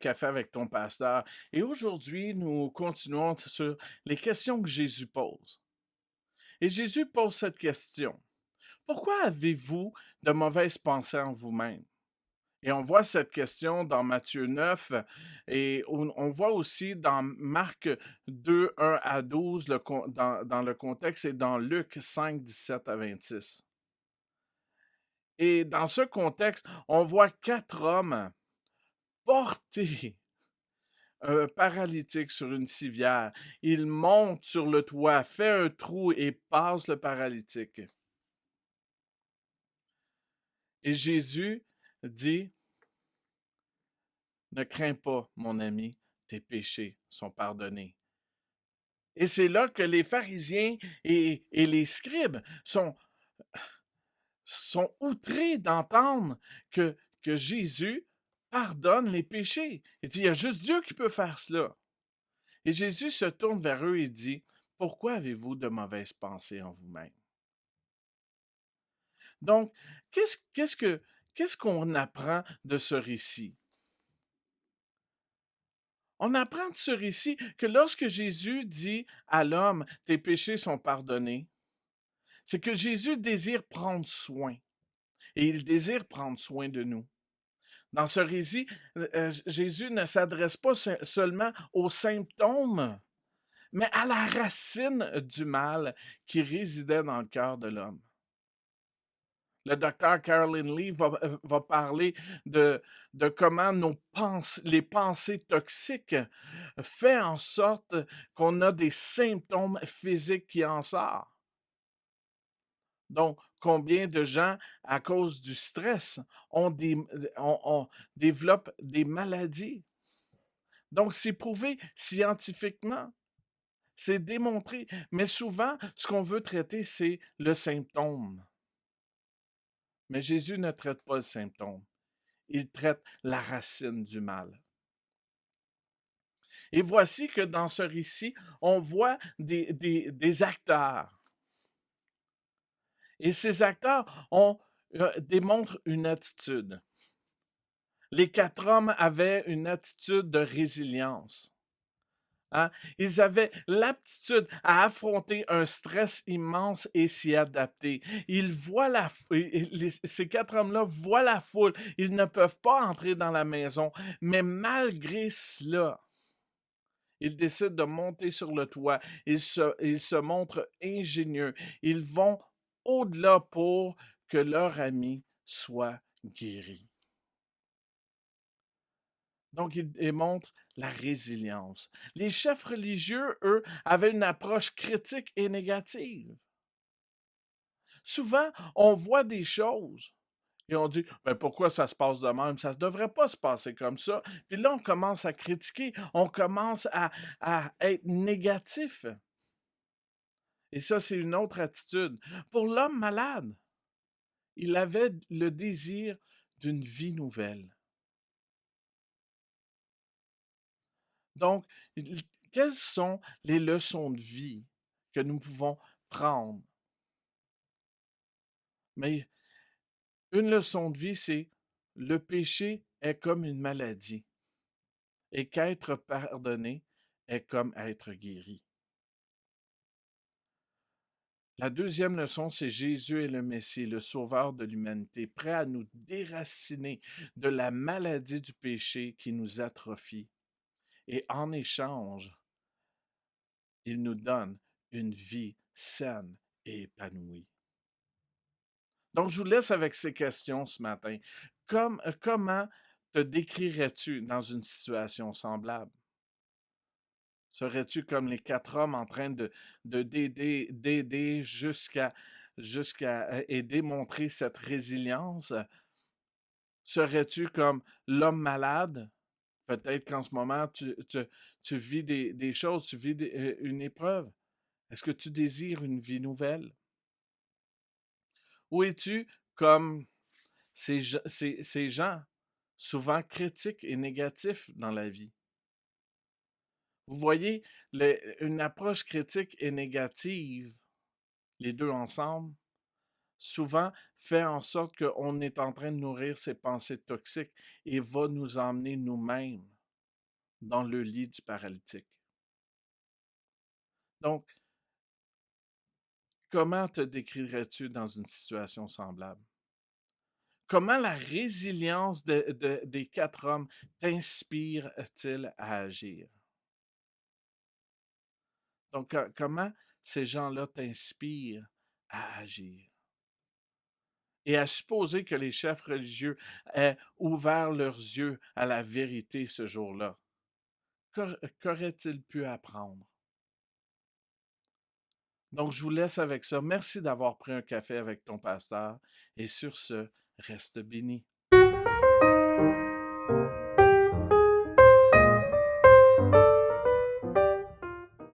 Café avec ton pasteur. Et aujourd'hui, nous continuons sur les questions que Jésus pose. Et Jésus pose cette question. Pourquoi avez-vous de mauvaises pensées en vous-même? Et on voit cette question dans Matthieu 9 et on voit aussi dans Marc 2, 1 à 12 dans le contexte et dans Luc 5, 17 à 26. Et dans ce contexte, on voit 4 hommes porter un paralytique sur une civière. Il monte sur le toit, fait un trou et passe le paralytique. Et Jésus dit, ne crains pas, mon ami, tes péchés sont pardonnés. Et c'est là que les pharisiens et les scribes sont outrés d'entendre que Jésus pardonne les péchés. Il dit, il y a juste Dieu qui peut faire cela. Et Jésus se tourne vers eux et dit, pourquoi avez-vous de mauvaises pensées en vous-même? Donc, qu'est-ce qu'on apprend de ce récit? On apprend de ce récit que lorsque Jésus dit à l'homme, tes péchés sont pardonnés, c'est que Jésus désire prendre soin. Et il désire prendre soin de nous. Dans ce récit, Jésus ne s'adresse pas seulement aux symptômes, mais à la racine du mal qui résidait dans le cœur de l'homme. Le docteur Caroline Lee va parler de comment les pensées toxiques font en sorte qu'on a des symptômes physiques qui en sortent. Donc, combien de gens, à cause du stress, on développe des maladies? Donc, c'est prouvé scientifiquement, c'est démontré. Mais souvent, ce qu'on veut traiter, c'est le symptôme. Mais Jésus ne traite pas le symptôme. Il traite la racine du mal. Et voici que dans ce récit, on voit des acteurs. Et ces acteurs démontrent une attitude. Les 4 hommes avaient une attitude de résilience. Hein? Ils avaient l'aptitude à affronter un stress immense et s'y adapter. Ces 4 hommes-là voient la foule. Ils ne peuvent pas entrer dans la maison. Mais malgré cela, ils décident de monter sur le toit. Ils se montrent ingénieux. Ils vont au-delà pour que leur ami soit guéri. Donc, il démontre la résilience. Les chefs religieux, eux, avaient une approche critique et négative. Souvent, on voit des choses et on dit, ben pourquoi ça se passe de même? Ça ne devrait pas se passer comme ça. Puis là, on commence à critiquer, on commence à être négatif. Et ça, c'est une autre attitude. Pour l'homme malade, il avait le désir d'une vie nouvelle. Donc, quelles sont les leçons de vie que nous pouvons prendre? Mais une leçon de vie, c'est le péché est comme une maladie et qu'être pardonné est comme être guéri. La deuxième leçon, c'est Jésus est le Messie, le Sauveur de l'humanité, prêt à nous déraciner de la maladie du péché qui nous atrophie. Et en échange, il nous donne une vie saine et épanouie. Donc, je vous laisse avec ces questions ce matin. Comment te décrirais-tu dans une situation semblable? Serais-tu comme les 4 hommes en train d'aider jusqu'à et démontrer cette résilience? Serais-tu comme l'homme malade? Peut-être qu'en ce moment, tu vis des choses, tu vis une épreuve. Est-ce que tu désires une vie nouvelle? Ou es-tu comme ces gens, souvent critiques et négatifs dans la vie? Vous voyez, une approche critique et négative, les deux ensemble, souvent fait en sorte qu'on est en train de nourrir ces pensées toxiques et va nous emmener nous-mêmes dans le lit du paralytique. Donc, comment te décrirais-tu dans une situation semblable? Comment la résilience des 4 hommes t'inspire-t-il à agir? Donc, comment ces gens-là t'inspirent à agir? Et à supposer que les chefs religieux aient ouvert leurs yeux à la vérité ce jour-là, qu'auraient-ils pu apprendre? Donc, je vous laisse avec ça. Merci d'avoir pris un café avec ton pasteur et sur ce, reste béni.